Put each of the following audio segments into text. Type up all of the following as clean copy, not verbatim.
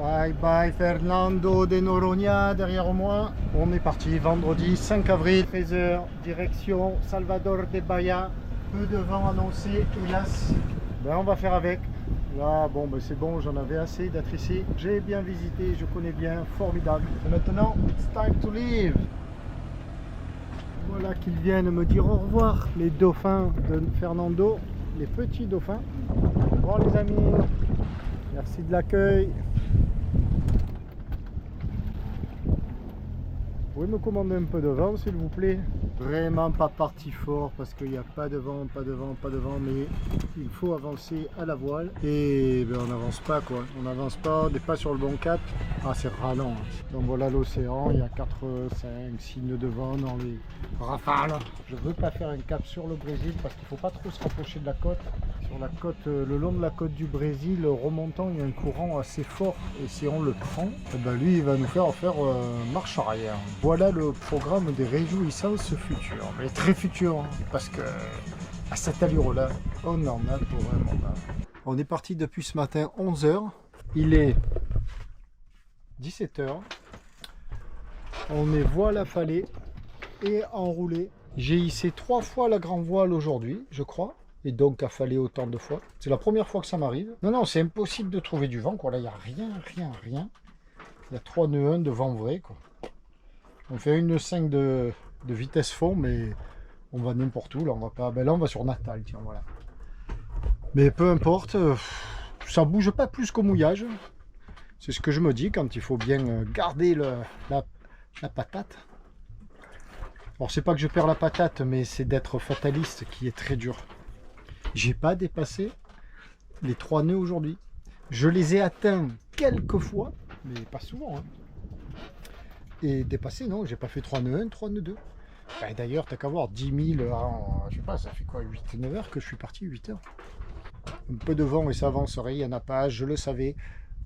Bye bye Fernando de Noronha derrière moi. On est parti vendredi 5 avril, 13h, direction Salvador de Bahia. Peu de vent annoncé, hélas. Ben, on va faire avec. Là, bon, ben, c'est bon, j'en avais assez d'être ici. J'ai bien visité, je connais bien, formidable. Et maintenant, it's time to leave. Voilà qu'ils viennent me dire au revoir, les dauphins de Fernando, les petits dauphins. Au revoir les amis, merci de l'accueil. Vous pouvez me commander un peu de vent s'il vous plaît? Vraiment pas parti fort parce qu'il n'y a pas de vent, mais il faut avancer à la voile et ben, on n'avance pas quoi, on n'avance pas, on n'est pas sur le bon cap. Ah c'est ralent, donc voilà l'océan, il y a 4, 5, 6 nœuds de vent dans les rafales. Je veux pas faire un cap sur le Brésil parce qu'il faut pas trop se rapprocher de la côte. Sur la côte, le long de la côte du Brésil, remontant, il y a un courant assez fort et si on le prend, eh ben, lui il va nous faire marche arrière. Voilà le programme des réjouissances futures, mais très futures, parce que à cette allure-là, on en a pour un moment. On est parti depuis ce matin 11h, il est 17h, on est voile affalée et enroulé. J'ai hissé 3 fois la grand voile aujourd'hui, je crois. Et donc affalé autant de fois. C'est la première fois que ça m'arrive. Non, c'est impossible de trouver du vent, quoi. Là, il n'y a rien. Il y a 3 nœuds 1 de vent vrai, quoi. On fait une 5 de vitesse fond, mais on va n'importe où. Là, on va pas. Ben là, on va sur Natal, tiens, voilà. Mais peu importe, ça bouge pas plus qu'au mouillage. C'est ce que je me dis quand il faut bien garder la patate. Alors, c'est pas que je perds la patate, mais c'est d'être fataliste qui est très dur. J'ai pas dépassé les 3 nœuds aujourd'hui. Je les ai atteints quelques fois, mais pas souvent. Hein. Et dépassé, non, j'ai pas fait 3 nœuds 1, 3 nœuds 2. Ben, d'ailleurs, t'as qu'à voir 10 000, je sais pas, ça fait quoi, 8-9 heures que je suis parti, 8 heures. Un peu de vent et ça avancerait, il n'y en a pas, je le savais.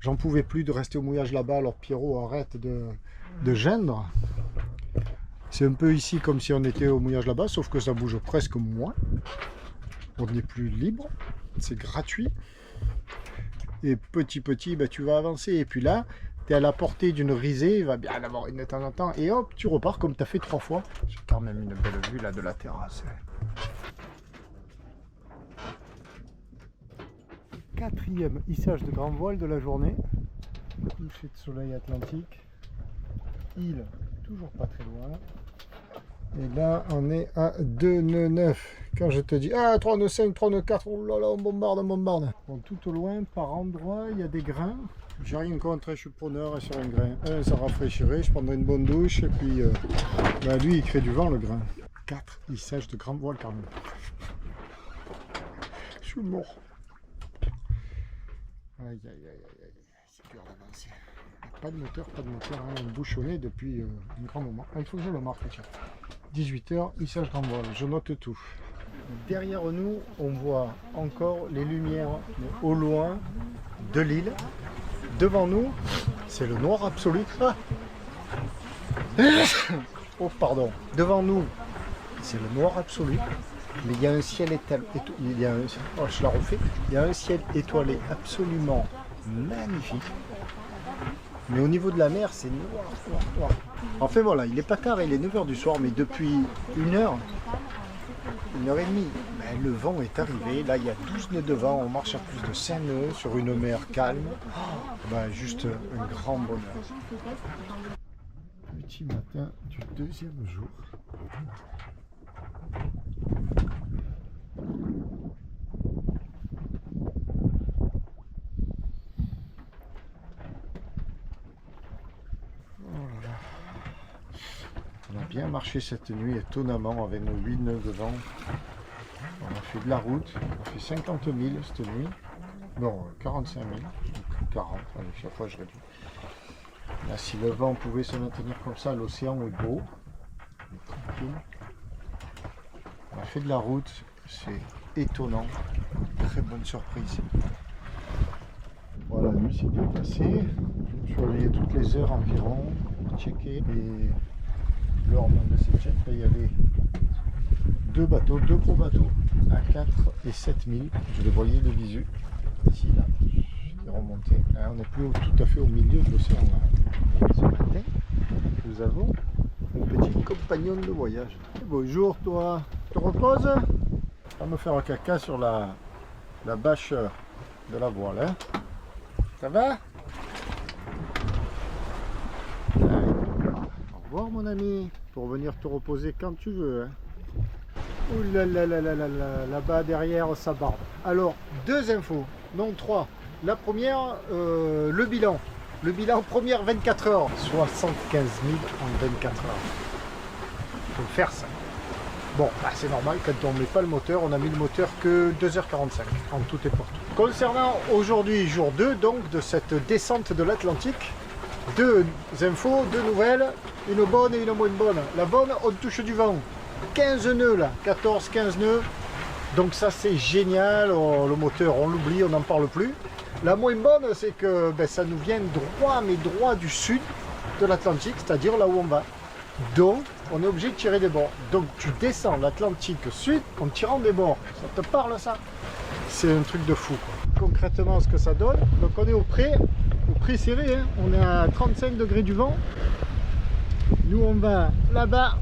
J'en pouvais plus de rester au mouillage là-bas, alors Pierrot, arrête de geindre. C'est un peu ici comme si on était au mouillage là-bas, sauf que ça bouge presque moins. On n'est plus libre, c'est gratuit. Et petit, ben, tu vas avancer. Et puis là, tu es à la portée d'une risée, il va bien avoir une de temps en temps. Et hop, tu repars comme tu as fait 3 fois. J'ai quand même une belle vue là de la terrasse. 4e hissage de grand voile de la journée. Coucher de soleil atlantique. Île, toujours pas très loin. Et là, on est à 2 nœuds 9. Quand je te dis, 3 nœuds 5, 3 nœuds 4, oh là là, on bombarde. Bon, tout au loin, par endroit, il y a des grains. J'ai rien contre, je suis preneur sur un grain. Ça rafraîchirait, je prendrais une bonne douche, et puis, lui, il crée du vent, le grain. 4 hissages de grand voile, quand même. Je suis mort. Aïe, c'est dur d'avancer. Pas de moteur, hein, bouchonné depuis un grand moment. Il faut que je le marque, tiens. 18h, hissage grand voile, je note tout. Derrière nous, on voit encore les lumières au loin de l'île. Devant nous, c'est le noir absolu. Ah oh, pardon. Devant nous, c'est le noir absolu. Mais il y a un ciel étoilé. Il y a un ciel étoilé absolument magnifique. Mais au niveau de la mer, c'est noir. Enfin voilà, il est pas tard, il est 9h du soir, mais depuis 1h et demie, ben, le vent est arrivé. Là, il y a 12 nœuds de vent, on marche à plus de 5 nœuds sur une mer calme. Ben, juste un grand bonheur. Petit matin du 2e jour. On a bien marché cette nuit, étonnamment, avec nos 8 nœuds de vent. On a fait de la route, on a fait 50 000 cette nuit. Non, 45 000, 40, allez, chaque fois je réduis. Là, si le vent pouvait se maintenir comme ça, l'océan est beau, il est tranquille. On a fait de la route, c'est étonnant, très bonne surprise. Voilà, la nuit s'est bien passée. Je suis réveillé toutes les heures environ, checker. Et lors de ces checks, il y avait 2 bateaux, 2 gros bateaux à 4 et 7 000. Je les voyais de visu, ici, là. remonter. Là, on n'est plus tout à fait au milieu de l'océan. Ce matin, nous avons un petit compagnon de voyage. Bonjour toi, tu te reposes? On va me faire un caca sur la bâche de la voile. Hein. Ça va? Au revoir mon ami, pour venir te reposer quand tu veux. Hein. Ouh là là là là là là, là-bas derrière ça barbe. Alors, 2 infos, non 3. La première, le bilan. Le bilan première 24 heures. 75 000 en 24 heures. Faut faire ça. Bon, bah, c'est normal, quand on ne met pas le moteur, on a mis le moteur que 2h45 en tout et pour tout. Concernant aujourd'hui, jour 2, donc, de cette descente de l'Atlantique, 2 infos, 2 nouvelles, une bonne et une moins bonne. La bonne, on touche du vent. 15 nœuds là, 14-15 nœuds. Donc ça c'est génial, le moteur on l'oublie, on n'en parle plus. La moins bonne c'est que ça nous vient droit, mais droit du sud de l'Atlantique, c'est-à-dire là où on va. Donc on est obligé de tirer des bords. Donc tu descends l'Atlantique sud en tirant des bords. Ça te parle ça? C'est un truc de fou quoi. Concrètement ce que ça donne, donc on est au pré serré, hein. On est à 35 degrés du vent. Nous on va là-bas.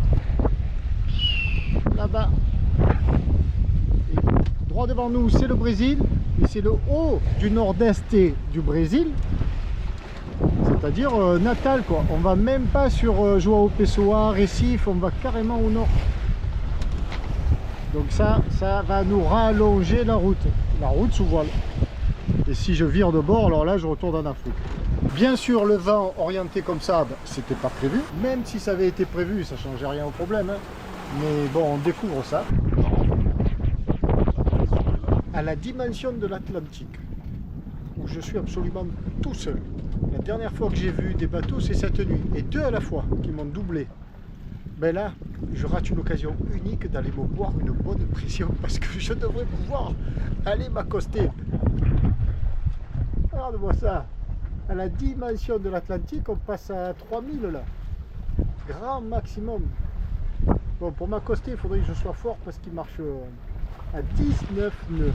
Là-bas. Droit devant nous, c'est le Brésil, mais c'est le haut du nord-est du Brésil, c'est-à-dire Natal quoi. On va même pas sur João Pessoa, Recife, on va carrément au nord. Donc ça va nous rallonger la route sous voile. Et si je vire de bord, alors là je retourne en Afrique. Bien sûr, le vent orienté comme ça, c'était pas prévu. Même si ça avait été prévu, ça changeait rien au problème. Hein. Mais bon, on découvre ça. À la dimension de l'Atlantique, où je suis absolument tout seul. La dernière fois que j'ai vu des bateaux, c'est cette nuit. Et 2 à la fois, qui m'ont doublé. Ben là, je rate une occasion unique d'aller me boire une bonne pression, parce que je devrais pouvoir aller m'accoster. Regarde-moi ça. À la dimension de l'Atlantique, on passe à 3000 là. Grand maximum. Bon, pour m'accoster, il faudrait que je sois fort parce qu'il marche à 19 nœuds.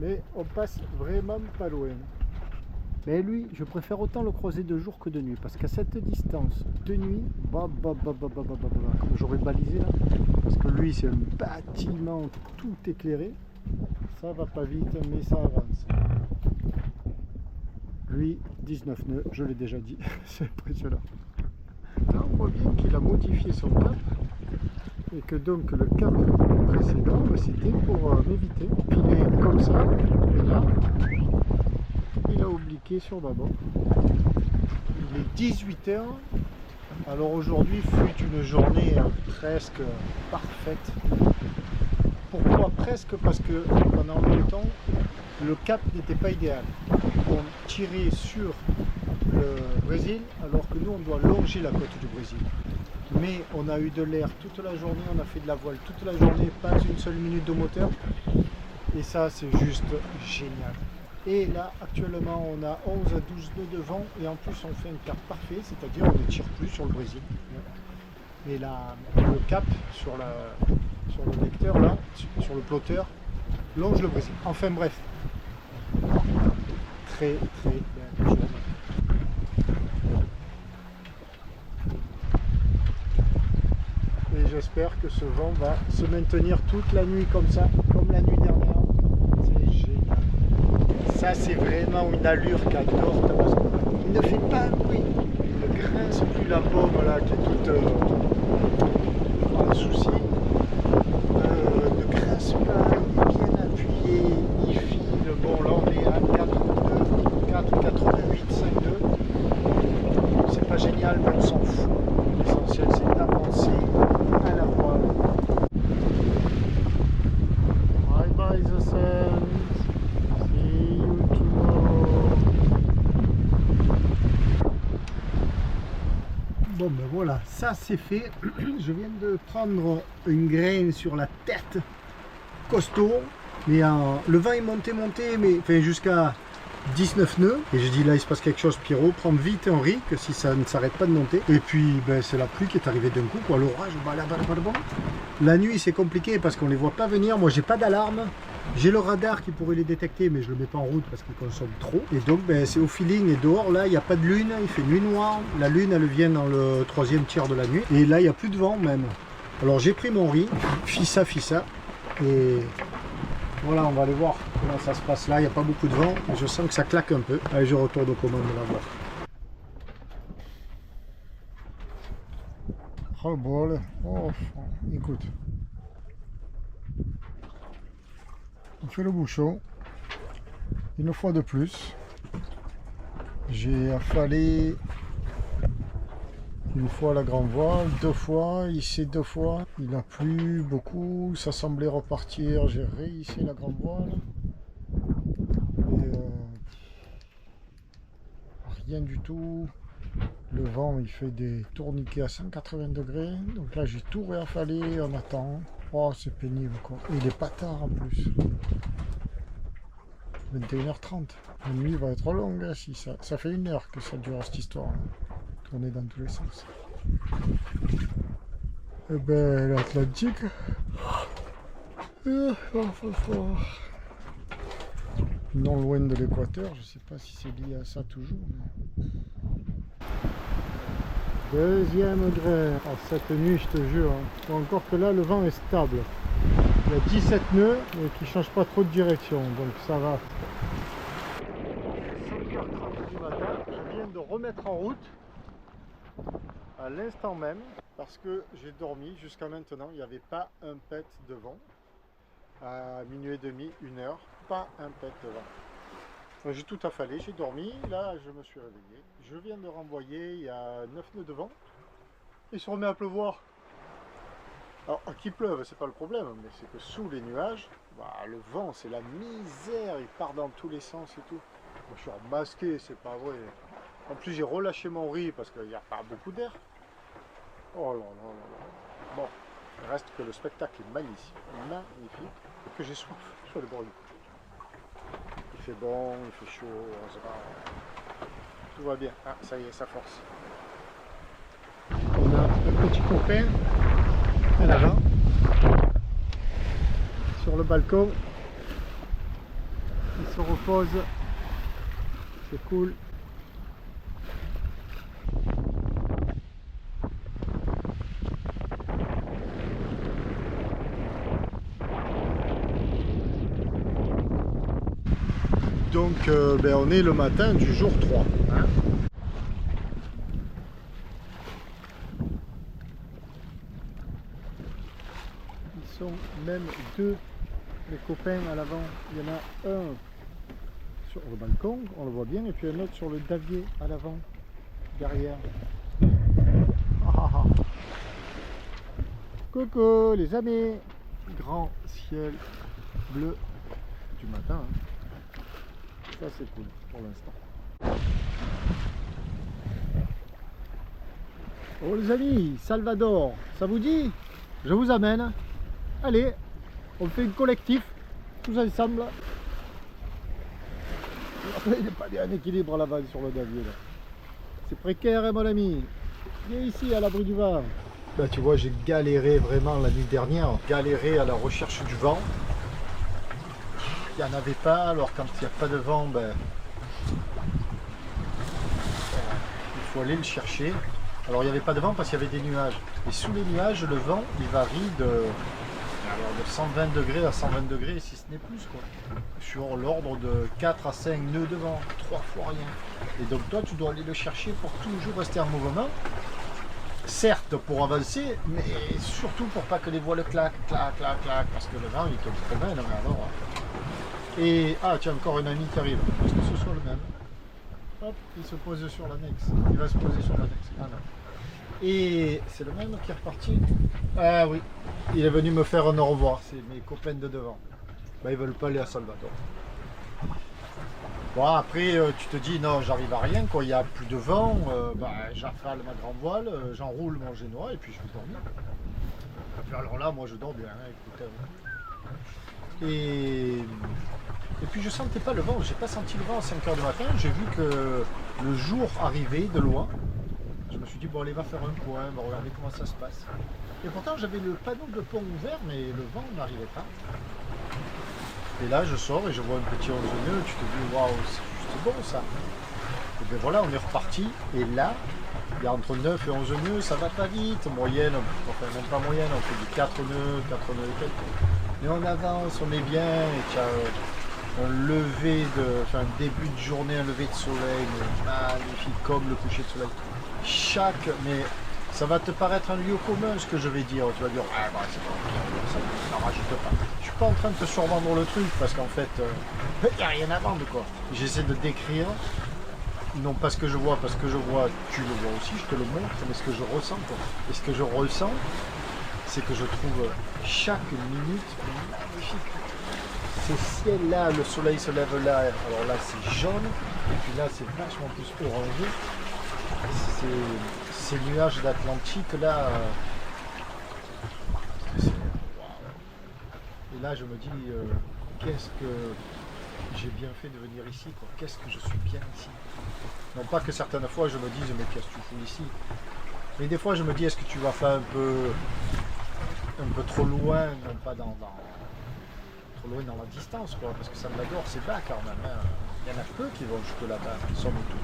Mais on passe vraiment pas loin. Mais lui, je préfère autant le croiser de jour que de nuit. Parce qu'à cette distance, de nuit, comme j'aurais balisé là. Parce que lui, c'est un bâtiment tout éclairé. Ça va pas vite, mais ça avance. Lui, 19 nœuds, je l'ai déjà dit. C'est impressionnant. Là, on voit bien qu'il a modifié son cap et que donc le cap précédent c'était pour m'éviter. Il est comme ça et là il a obliqué sur bâbord. Il est 18 h. Alors aujourd'hui fut une journée presque parfaite. Pourquoi presque? Parce que pendant longtemps le cap n'était pas idéal. On tirait sur le Brésil alors que nous on doit longer la côte du Brésil. Mais on a eu de l'air toute la journée, on a fait de la voile toute la journée, pas une seule minute de moteur. Et ça c'est juste génial. Et là actuellement on a 11 à 12 nœuds de vent et en plus on fait un cap parfait, c'est-à-dire on ne tire plus sur le Brésil. Et là, le cap sur le lecteur là, sur le plotter, longe le Brésil. Enfin bref. Très belle journée. Et j'espère que ce vent va se maintenir toute la nuit comme ça, comme la nuit dernière. C'est génial. Ça c'est vraiment une allure qu'adore Tabasco. Il ne fait pas un bruit. Il ne grince plus la pomme là qui est toute en souci. Ne grince pas, il est bien appuyé, il file. Bon là on est à 4,8, 5,2. C'est pas génial mais on s'en fout. L'essentiel c'est d'avancer à la voile. Bye bye the sun. See you tomorrow. Bon ben voilà, ça c'est fait. Je viens de prendre une graine sur la tête. Costaud. Mais le vent est monté, mais enfin, jusqu'à 19 nœuds. Et je dis là il se passe quelque chose Pierrot, prends vite un riz que si ça ne s'arrête pas de monter. Et puis ben, c'est la pluie qui est arrivée d'un coup quoi, l'orage, la nuit c'est compliqué parce qu'on les voit pas venir. Moi j'ai pas d'alarme, J'ai le radar qui pourrait les détecter, mais je le mets pas en route parce qu'il consomme trop. Et donc ben, c'est au feeling. Et dehors là, il n'y a pas de lune, il fait nuit noire. La lune elle vient dans le 3e tiers de la nuit. Et là il n'y a plus de vent même. Alors j'ai pris mon riz, fissa. Et voilà, on va aller voir comment ça se passe là. Il n'y a pas beaucoup de vent. Je sens que ça claque un peu. Allez, je retourne aux commandes de la voir. Oh bol, oh, écoute, on fait le bouchon, une fois de plus, j'ai affalé une fois la grande voile, 2 fois, ici 2 fois, il a plu beaucoup, ça semblait repartir, j'ai réhissé la grande voile, et rien du tout. Le vent il fait des tourniquets à 180 degrés, donc là j'ai tout réaffalé, on attend. Oh c'est pénible quoi, et il est pas tard en plus. 21h30, la nuit va être longue hein, si ça fait 1 heure que ça dure cette histoire, hein. Tourner dans tous les sens. Et ben l'Atlantique, non loin de l'équateur, je sais pas si c'est lié à ça toujours. Mais... 2e grain. Oh, cette nuit, je te jure. Hein. Encore que là, le vent est stable. Il y a 17 nœuds, mais qui ne changent pas trop de direction. Donc ça va. 5h30 du matin. Je viens de remettre en route à l'instant même. Parce que j'ai dormi jusqu'à maintenant. Il n'y avait pas un pet de vent. À minuit et demi, 1h. Pas un pet de vent. J'ai tout affalé, j'ai dormi, là je me suis réveillé. Je viens de renvoyer, il y a 9 nœuds de vent. Il se remet à pleuvoir. Alors qu'il pleuve, c'est pas le problème, mais c'est que sous les nuages, bah, le vent c'est la misère, il part dans tous les sens et tout. Moi, je suis remasqué, c'est pas vrai. En plus j'ai relâché mon riz parce qu'il n'y a pas beaucoup d'air. Oh là là là là. Bon, il reste que le spectacle est magnifique, et que j'ai soif, je vais aller boire une coupe. Il fait bon, il fait chaud, tout va bien. Ah, ça y est, ça force. On a un petit copain à l'avant, sur le balcon. Il se repose, c'est cool. Donc ben, on est le matin du jour 3. Hein. Ils sont même 2, les copains à l'avant. Il y en a un sur le balcon, on le voit bien, et puis un autre sur le davier à l'avant, derrière. Ah. Coucou les amis. Grand ciel bleu du matin. Hein. Ça c'est cool pour l'instant. Oh les amis, Salvador, ça vous dit? Je vous amène. Allez, on fait un collectif, tous ensemble. Il n'est pas bien en équilibre là-bas sur le davier. C'est précaire hein, mon ami. Viens ici à l'abri du vent. Là tu vois, j'ai galéré vraiment la nuit dernière. Galéré à la recherche du vent. Il n'y en avait pas, alors quand il n'y a pas de vent, ben, il faut aller le chercher. Alors il n'y avait pas de vent parce qu'il y avait des nuages. Et sous les nuages, le vent, il varie de 120 degrés à 120 degrés, si ce n'est plus, quoi. Sur l'ordre de 4 à 5 nœuds de vent, 3 fois rien. Et donc toi, tu dois aller le chercher pour toujours rester en mouvement. Certes pour avancer, mais surtout pour pas que les voiles claquent, parce que le vent, il te promène, mais alors... Et, ah tiens, encore une amie qui arrive, est-ce que ce soit le même? Hop, il se pose sur l'annexe, il va se poser sur l'annexe. Ah non. Et c'est le même qui est reparti? Ah oui, il est venu me faire un au revoir, c'est mes copains de devant. Bah, ils veulent pas aller à Salvador. Bon après tu te dis non, j'arrive à rien, quand il n'y a plus de vent, bah, j'affale ma grande voile, j'enroule mon génois et puis je vais dormir. Et puis alors là moi je dors bien, hein, écoutez. Et puis je sentais pas le vent, j'ai pas senti le vent à 5h du matin, j'ai vu que le jour arrivait de loin. Je me suis dit bon allez va faire un point, va regarder comment ça se passe. Et pourtant j'avais le panneau de pont ouvert mais le vent n'arrivait pas. Et là, je sors et je vois un petit 11 nœuds, tu te dis, waouh, c'est juste bon ça. Et bien voilà, on est reparti. Et là, il y a entre 9 et 11 nœuds, ça va pas vite. Moyenne, enfin même pas moyenne, on fait du 4 nœuds, 4 nœuds et quelques. Mais on avance, on est bien. Et tu as un début de journée, un lever de soleil, mais magnifique comme le coucher de soleil. Mais ça va te paraître un lieu commun ce que je vais dire. Tu vas dire, ah bah c'est bon, ça n'en rajoute pas. Je suis pas en train de te survendre le truc parce qu'en fait, il n'y a rien à vendre quoi. J'essaie de décrire, non pas ce que je vois, parce que je vois, tu le vois aussi, je te le montre, mais ce que je ressens quoi. Et ce que je ressens, c'est que je trouve chaque minute magnifique. Ces ciels-là, le soleil se lève là, alors là c'est jaune, et puis là c'est vachement plus orangé. Ces nuages d'Atlantique là. Et là je me dis, qu'est-ce que j'ai bien fait de venir ici, quoi. Qu'est-ce que je suis bien ici. Non pas que certaines fois je me dise, mais qu'est-ce que tu fous ici. Mais des fois je me dis, est-ce que tu vas faire un peu trop loin, non pas trop loin dans la distance, quoi, parce que ça me l'adore, c'est bas quand même. Hein. Il y en a peu qui vont jusque là-bas, somme toute.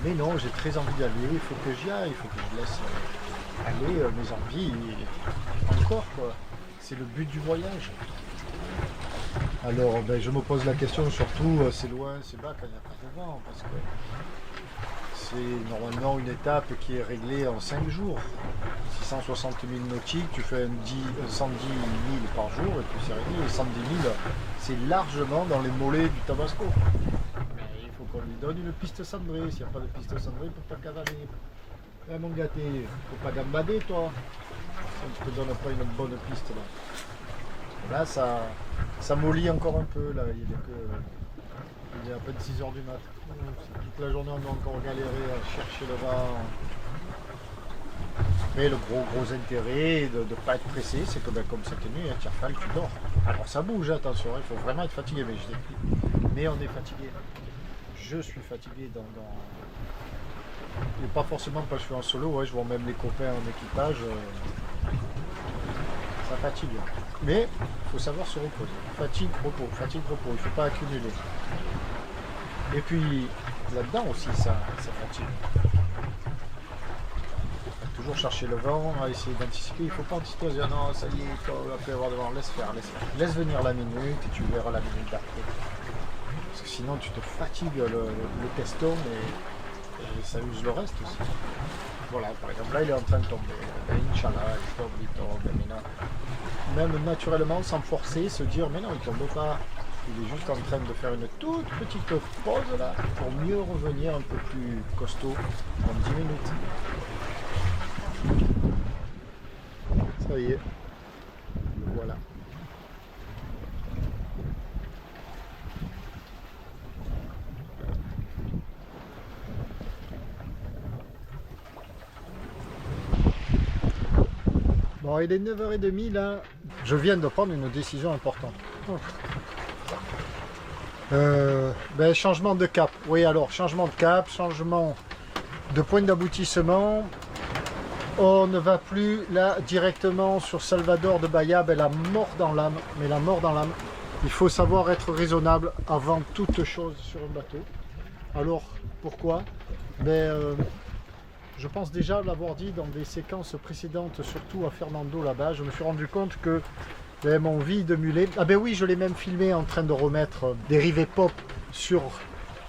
Mais non, j'ai très envie d'aller, il faut que j'y aille, il faut que je laisse aller mes envies. Et encore, quoi. C'est le but du voyage. Alors, je me pose la question, surtout, c'est loin, c'est bas quand il n'y a pas de vent, parce que c'est normalement une étape qui est réglée en 5 jours. 660 000 nautiques, tu fais 110 000 par jour, et puis c'est réglé. Et 110 000, c'est largement dans les mollets du Tabasco. Mais il faut qu'on lui donne une piste cendrée. S'il n'y a pas de piste cendrée, il ne peut pas cavaler. Eh mon gâté, il ne faut pas gambader, toi. Ça ne te donne pas une bonne piste, là. Là, ça mollit encore un peu, là. Il est à peine 6 h du mat'. Toute la journée, on doit encore galérer à chercher le vent. Mais le gros intérêt de ne pas être pressé, c'est que comme cette nuit, tu rafales, tu dors. Alors ça bouge, attention, il faut vraiment être fatigué, mais on est fatigué. Je suis fatigué et pas forcément quand je fais en solo, ouais, je vois même les copains en équipage, ça fatigue. Mais il faut savoir se reposer. Fatigue, repos, il ne faut pas accumuler. Et puis là-dedans aussi, ça fatigue. Toujours chercher le vent, à essayer d'anticiper. Il ne faut pas anticiper, dire non, ça y est, il va plus avoir de vent, laisse faire. Laisse venir la minute et tu verras la minute d'après. Parce que sinon tu te fatigues le teston et ça use le reste aussi. Voilà, par exemple, là il est en train de tomber. Inch'Allah, il tombe, mais non. Même naturellement, sans forcer, se dire mais non, il ne tombe pas. Il est juste en train de faire une toute petite pause là pour mieux revenir un peu plus costaud dans 10 minutes. Ça y est, voilà. Bon, il est 9 h 30 là. Je viens de prendre une décision importante. Changement de cap. Oui, alors, changement de cap, changement de point d'aboutissement. On ne va plus là directement sur Salvador de Bahia, la mort dans l'âme. Mais la mort dans l'âme, il faut savoir être raisonnable avant toute chose sur un bateau. Alors, pourquoi? Je pense déjà l'avoir dit dans des séquences précédentes, surtout à Fernando là-bas. Je me suis rendu compte que mon vide mulet... Ah ben oui, je l'ai même filmé en train de remettre des rivets pop sur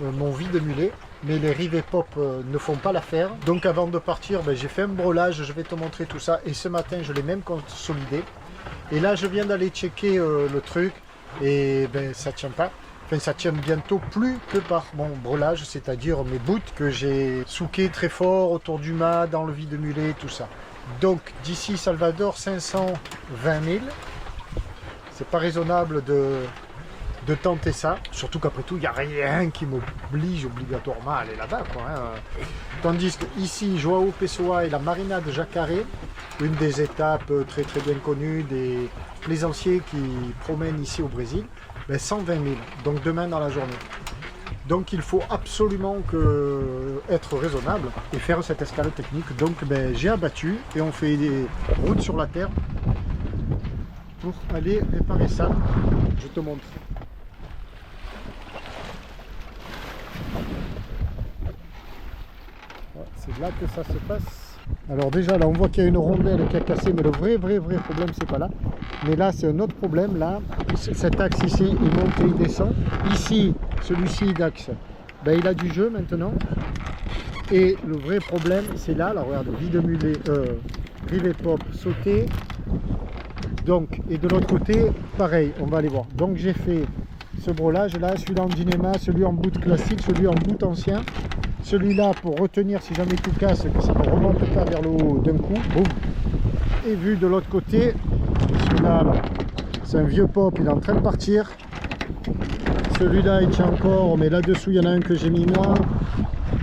mon vide mulet. Mais les rivets pop ne font pas l'affaire. Donc avant de partir, j'ai fait un brelage, je vais te montrer tout ça. Et ce matin, je l'ai même consolidé. Et là, je viens d'aller checker le truc. Et ça tient pas. Enfin, ça tient bientôt plus que par mon brelage, c'est-à-dire mes bouts que j'ai souqués très fort autour du mât, dans le vide mulet, tout ça. Donc d'ici Salvador, 520 000. C'est pas raisonnable de tenter ça, surtout qu'après tout, il n'y a rien qui m'oblige obligatoirement à aller là-bas, quoi, hein. Tandis que ici, João Pessoa et la Marina de Jacaré, une des étapes très très bien connues des plaisanciers qui promènent ici au Brésil, 120 000, donc demain dans la journée. Donc il faut absolument être raisonnable et faire cette escale technique. Donc j'ai abattu et on fait des routes sur la terre pour aller réparer ça. je te montre. Ouais, c'est là que ça se passe. Alors déjà là on voit qu'il y a une rondelle qui a cassé, mais le vrai problème c'est pas là. Mais là c'est un autre problème. Là cet axe ici il monte et il descend. Ici celui-ci d'axe, ben, il a du jeu maintenant. Et le vrai problème c'est là, regarde, vide mulet, rivet pop sauté. Donc, et de l'autre côté pareil, on va aller voir. Donc j'ai fait ce brelage là, celui-là en dynema, celui en bout classique, celui en bout ancien. Celui-là pour retenir si jamais tout casse, que ça ne remonte pas vers le haut d'un coup. Boum. Et vu de l'autre côté, celui-là, là, c'est un vieux pop, il est en train de partir. Celui-là, il tient encore, mais là-dessous, il y en a un que j'ai mis moi.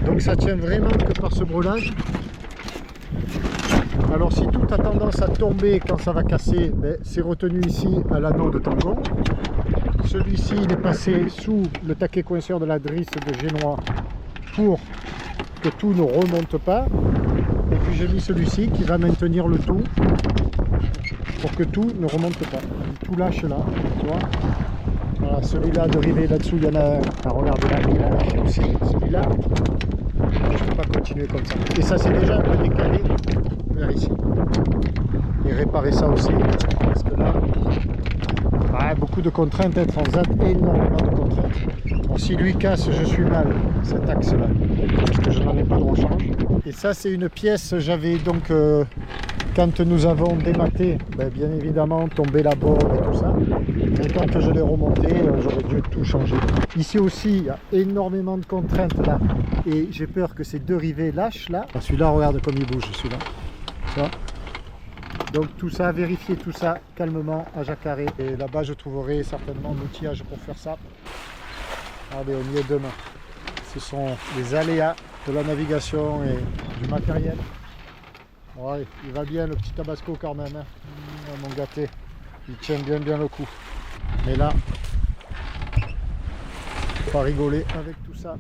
Donc ça tient vraiment que par ce brelage. Alors si tout a tendance à tomber quand ça va casser, ben, c'est retenu ici à l'anneau de tangon. Celui-ci, il est passé sous le taquet coinceur de la drisse de Génois pour que tout ne remonte pas. Et puis j'ai mis celui-ci qui va maintenir le tout pour que tout ne remonte pas. Tout lâche là, tu vois. Voilà, celui-là de rivet là-dessous, il y en a un. Ah, regarde là, il a lâché aussi. Celui-là, je ne peux pas continuer comme ça. Et ça c'est déjà un peu décalé vers ici. Et réparer ça aussi. Parce que là, ouais, beaucoup de contraintes, hein, Transat, énormément de contraintes. Bon, si lui casse, je suis mal, cet axe-là, parce que je n'en ai pas de rechange. Et ça, c'est une pièce, j'avais donc, quand nous avons dématé, ben, bien évidemment, tombé la borne et tout ça. Et quand je l'ai remonté, j'aurais dû tout changer. Ici aussi, il y a énormément de contraintes là. Et j'ai peur que ces deux rivets lâchent là. Celui-là, regarde comme il bouge, celui-là. Tu vois ? Donc tout ça, vérifier tout ça calmement à Jacare. Et là-bas, je trouverai certainement l'outillage pour faire ça. Allez, on y est demain. Ce sont les aléas de la navigation et du matériel. Ouais, il va bien le petit Tabasco quand même, hein. Mon gâté, il tient bien le coup. Mais là, faut pas rigoler avec tout ça.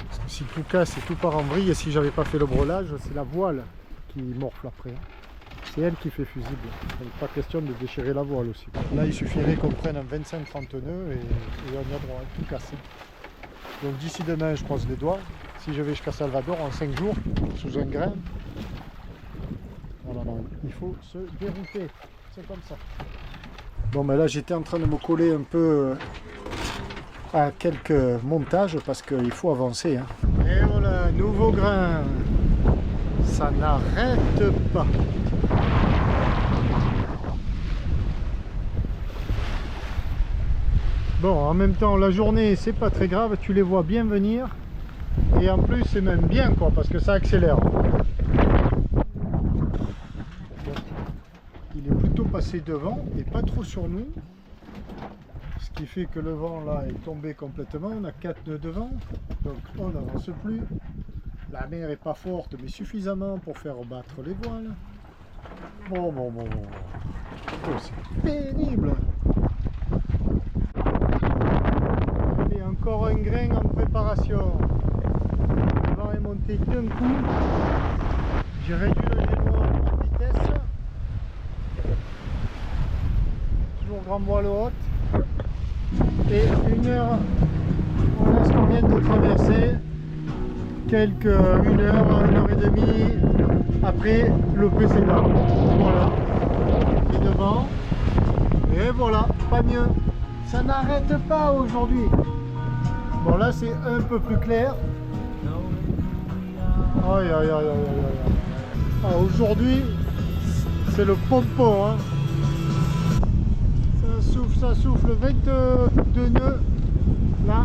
Parce que si tout casse et tout part en vrille, et si j'avais pas fait le brelage, c'est la voile qui morfle après. C'est elle qui fait fusible. Il n'est pas question de déchirer la voile aussi. Là, il suffirait qu'on prenne un 25-30 nœuds et on y a droit, tout cassé. Donc d'ici demain, je croise les doigts. Si je vais jusqu'à Salvador en 5 jours, sous un grain, voilà, il faut se dérouter. C'est comme ça. Bon, mais là, j'étais en train de me coller un peu à quelques montages parce qu'il faut avancer, hein. Et voilà, nouveau grain. Ça n'arrête pas. Bon, en même temps, la journée, c'est pas très grave, tu les vois bien venir. Et en plus, c'est même bien, quoi, parce que ça accélère. Bon. Il est plutôt passé devant et pas trop sur nous. Ce qui fait que le vent, là, est tombé complètement. On a 4 nœuds de vent, donc on n'avance plus. La mer est pas forte, mais suffisamment pour faire battre les voiles. Bon. Oh, c'est pénible. Allez, encore un grain en préparation. Le vent est monté d'un coup. J'ai réduit le génois en vitesse. Toujours grande voile haute. Et 1 heure, voilà ce qu'on vient de traverser. Quelques 1 heure, 1 heure et demie après le précédent. Voilà. Et devant. Et voilà, pas mieux. Ça n'arrête pas aujourd'hui. Bon, là c'est un peu plus clair. Aïe. Ah, aujourd'hui, c'est le pompon, hein. Ça souffle 22 nœuds là.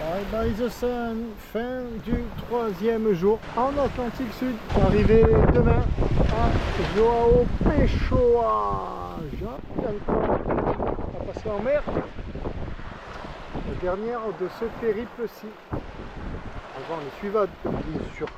By the Sun, fin du 3e jour en Atlantique Sud. Arrivé demain à João Pessoa. On va passer en mer. La dernière de ce périple-ci. Avant les suivades, bien sûr.